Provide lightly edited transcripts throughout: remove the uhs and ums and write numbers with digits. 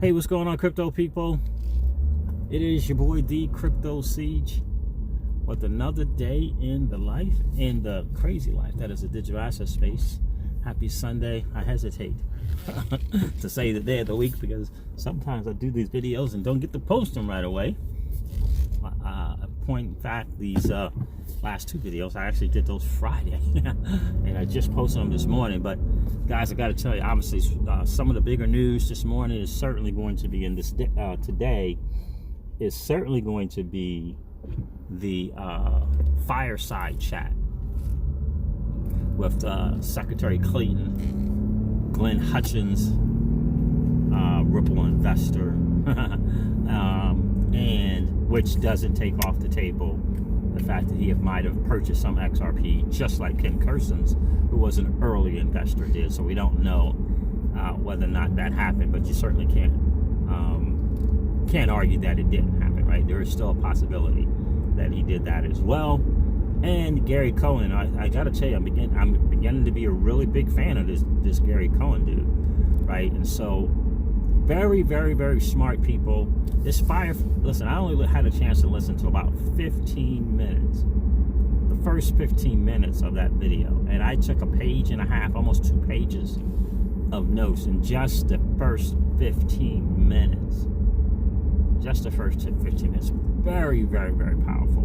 Hey, what's going on, crypto people? It is your boy, the Crypto Siege, with another day in the crazy life that is the digital asset space. Happy Sunday. I hesitate to say the day of the week because sometimes I do these videos and don't get to post them right away. Point in fact, these last two videos, I actually did those Friday and I just posted them this morning. But guys, I got to tell you, obviously some of the bigger news this morning is certainly going to be in this today is certainly going to be the fireside chat with Secretary Clinton, Glenn Hutchins, Ripple investor, and which doesn't take off the table the fact that he might have purchased some XRP, just like Ken Kerson's, who was an early investor, did. So we don't know whether or not that happened, but you certainly can't argue that it didn't happen, right? There is still a possibility that he did that as well. And Gary Cohen, I gotta tell you, I'm beginning to be a really big fan of this Gary Cohen dude, right? And so very, very, very smart people. Listen, I only had a chance to listen to about 15 minutes, the first 15 minutes of that video, and I took a page and a half, almost 2 pages of notes in just the first 15 minutes. Just the first 15 minutes. Very, very, very powerful.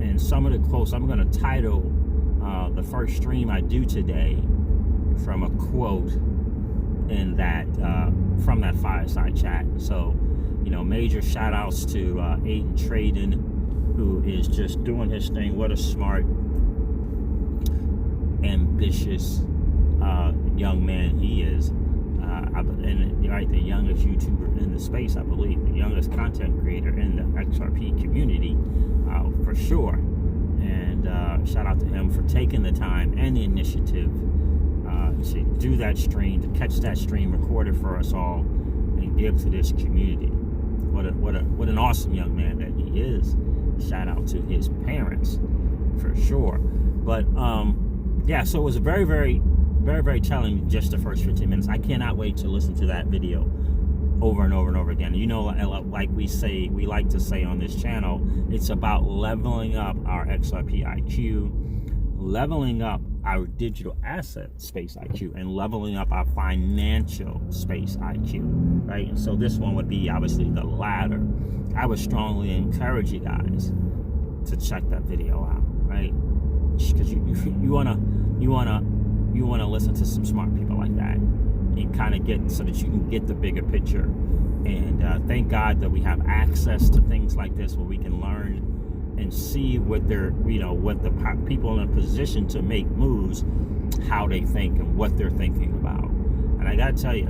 And some of the quotes, I'm going to title the first stream I do today from a quote in that from that fireside chat. So, major shout outs to Aiden Traden, who is just doing his thing. What a smart, ambitious young man he is. And right, the youngest YouTuber in the space, I believe, the youngest content creator in the XRP community, for sure. And shout out to him for taking the time and the initiative to do that stream, to catch that stream, record it for us all, and give to this community. What an awesome young man that he is. Shout out to his parents, for sure. But yeah, so it was a very, very, very, very challenging just the first 15 minutes. I cannot wait to listen to that video over and over and over again. Like we like to say on this channel, it's about leveling up our XRP IQ, leveling up our digital asset space IQ, and leveling up our financial space IQ, right? And so this one would be obviously the latter. I would strongly encourage you guys to check that video out, right? Because you wanna listen to some smart people like that and kind of get so that you can get the bigger picture. And thank God that we have access to things like this where we can learn and see what what the people in a position to make moves, how they think and what they're thinking about. And I gotta tell you,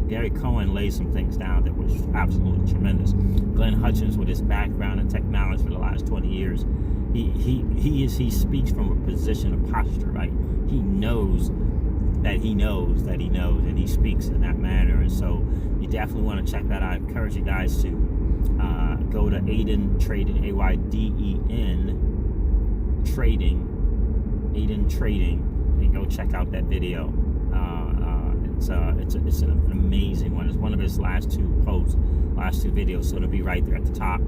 Gary Cohen laid some things down that was absolutely tremendous. Glenn Hutchins, with his background in technology for the last 20 years, he speaks from a position of posture, right? He knows that he knows that he knows, and he speaks in that manner. And so you definitely want to check that out. I encourage you guys to go to Aiden Trading, AYDEN Trading, and go check out that video. It's an amazing one. It's one of his last two videos, so it'll be right there at the top.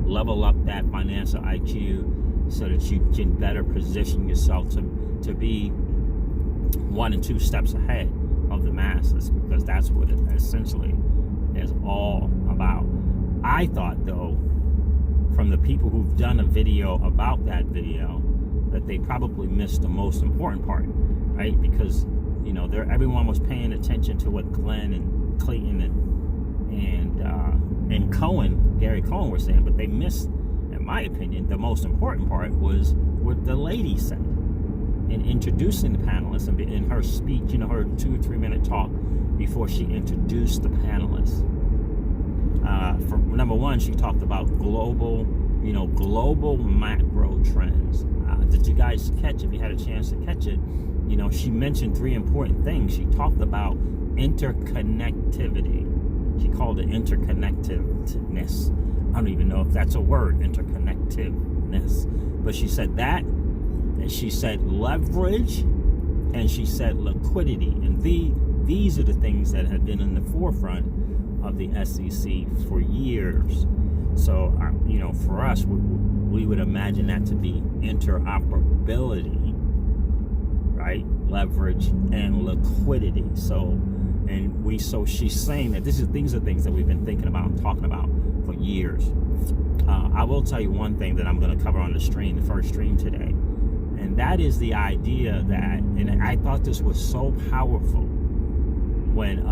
Level up that financial IQ so that you can better position yourself to be 1 and 2 steps ahead of the masses, because that's what it essentially is all about. I thought, though, from the people who've done a video about that video, that they probably missed the most important part, right? Because everyone was paying attention to what Glenn and Clayton and Cohen, Gary Cohen, were saying, but they missed, in my opinion, the most important part was what the lady said in introducing the panelists and in her speech, her 2 or 3 minute talk before she introduced the panelists. For number one, she talked about global macro trends. Did you guys catch, if you had a chance to catch it, she mentioned 3 important things. She talked about interconnectivity. She called it interconnectiveness. I don't even know if that's a word, interconnectiveness. But she said that, and she said leverage, and she said liquidity. And these are the things that have been in the forefront of the SEC for years. So, for us, we would imagine that to be interoperability, right? Leverage and liquidity. So she's saying that these are things that we've been thinking about and talking about for years. I will tell you one thing that I'm going to cover on the first stream today, and that is the idea that, and I thought this was so powerful when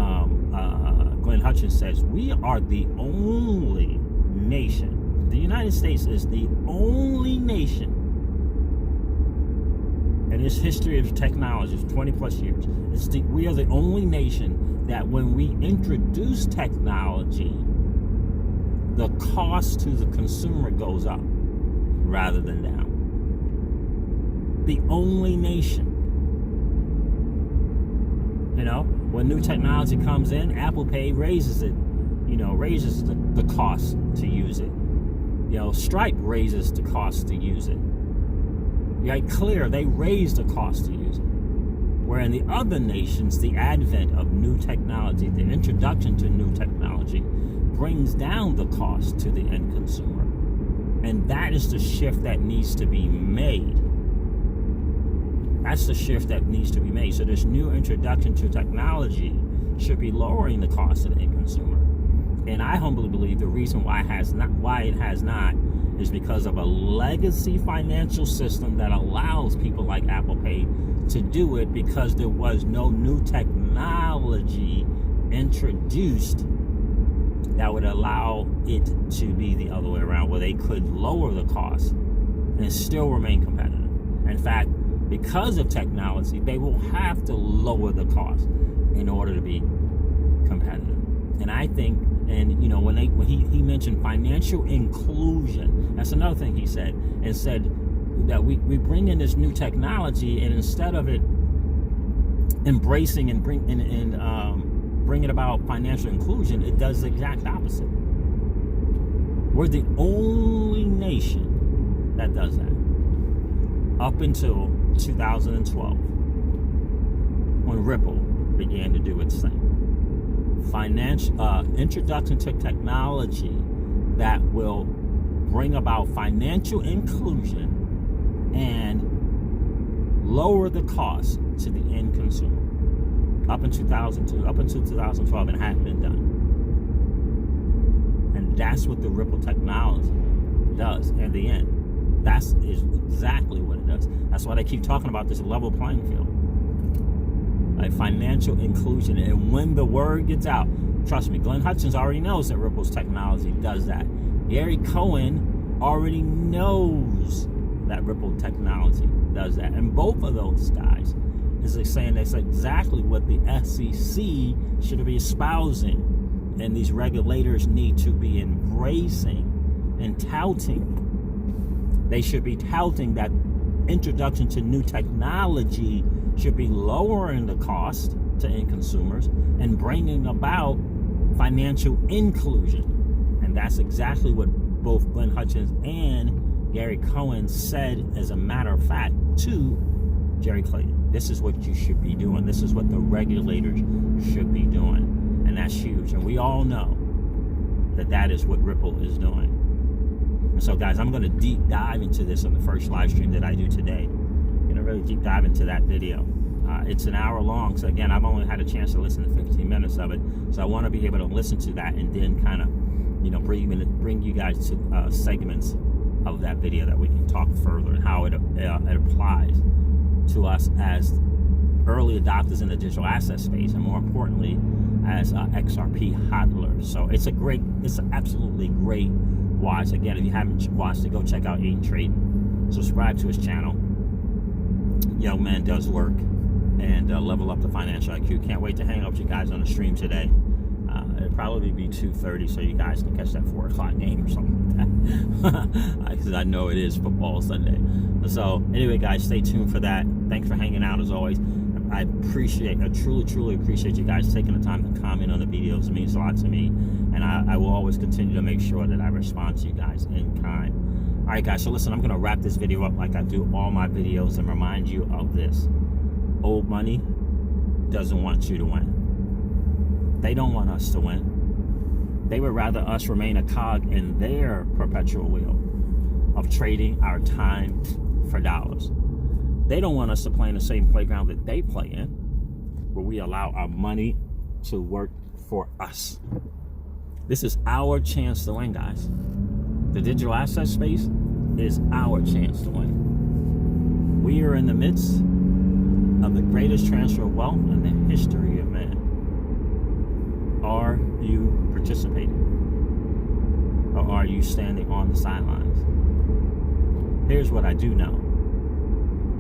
Glenn Hutchins says, we are the only nation, the United States is the only nation in its history of technology, 20 plus years, we are the only nation that when we introduce technology, the cost to the consumer goes up rather than down. The only nation. When new technology comes in, Apple Pay raises it, raises the cost to use it. Stripe raises the cost to use it. Right? Clear, they raise the cost to use it. Where in the other nations, the advent of new technology, the introduction to new technology, brings down the cost to the end consumer. And that is the shift that needs to be made. That's the shift that needs to be made. So this new introduction to technology should be lowering the cost to the end consumer. And I humbly believe the reason why it has not is because of a legacy financial system that allows people like Apple Pay to do it, because there was no new technology introduced that would allow it to be the other way around, where they could lower the cost and still remain competitive. In fact, because of technology, they will have to lower the cost in order to be competitive. And I think, when he mentioned financial inclusion, that's another thing he said, and said that we bring in this new technology, and instead of it embracing and bringing about financial inclusion, it does the exact opposite. We're the only nation that does that up until 2012, when Ripple began to do its thing. Introduction to technology that will bring about financial inclusion and lower the cost to the end consumer. Up until 2012, it hadn't been done. And that's what the Ripple technology does in the end. That's exactly what it does. That's why they keep talking about this level playing field. Like financial inclusion. And when the word gets out, trust me, Glenn Hutchins already knows that Ripple's technology does that. Gary Cohen already knows that Ripple technology does that. And both of those guys is saying that's exactly what the SEC should be espousing. And these regulators need to be embracing and touting. They should be touting that introduction to new technology should be lowering the cost to end consumers and bringing about financial inclusion. And that's exactly what both Glenn Hutchins and Gary Cohen said, as a matter of fact, to Jerry Clayton. This is what you should be doing. This is what the regulators should be doing. And that's huge. And we all know that is what Ripple is doing. And so, guys, I'm going to deep dive into this on the first live stream that I do today. I'm going to really deep dive into that video. It's an hour long. So, again, I've only had a chance to listen to 15 minutes of it. So I want to be able to listen to that and then kind of, bring you guys to segments of that video that we can talk further and how it applies to us as early adopters in the digital asset space, and more importantly, as XRP hodlers. So it's an absolutely great watch. Again, if you haven't watched it, go check out Aiden Trade. Subscribe to his channel. Young man does work, and level up the financial IQ. Can't wait to hang out with you guys on the stream today. It'll probably be 2:30, so you guys can catch that 4 o'clock game or something like that. Because I know it is football Sunday. So anyway, guys, stay tuned for that. Thanks for hanging out as always. I truly appreciate you guys taking the time to comment on the videos. It means a lot to me. And I will always continue to make sure that I respond to you guys in kind. All right, guys, so listen, I'm going to wrap this video up like I do all my videos and remind you of this. Old money doesn't want you to win. They don't want us to win. They would rather us remain a cog in their perpetual wheel of trading our time for dollars. They don't want us to play in the same playground that they play in, where we allow our money to work for us. This is our chance to win, guys. The digital asset space is our chance to win. We are in the midst of the greatest transfer of wealth in the history of man. Are you participating? Or are you standing on the sidelines? Here's what I do know.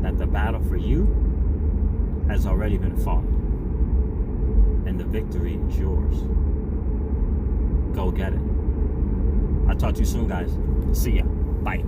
That the battle for you has already been fought. And the victory is yours. Go get it. I'll talk to you soon, guys. See ya. Bye.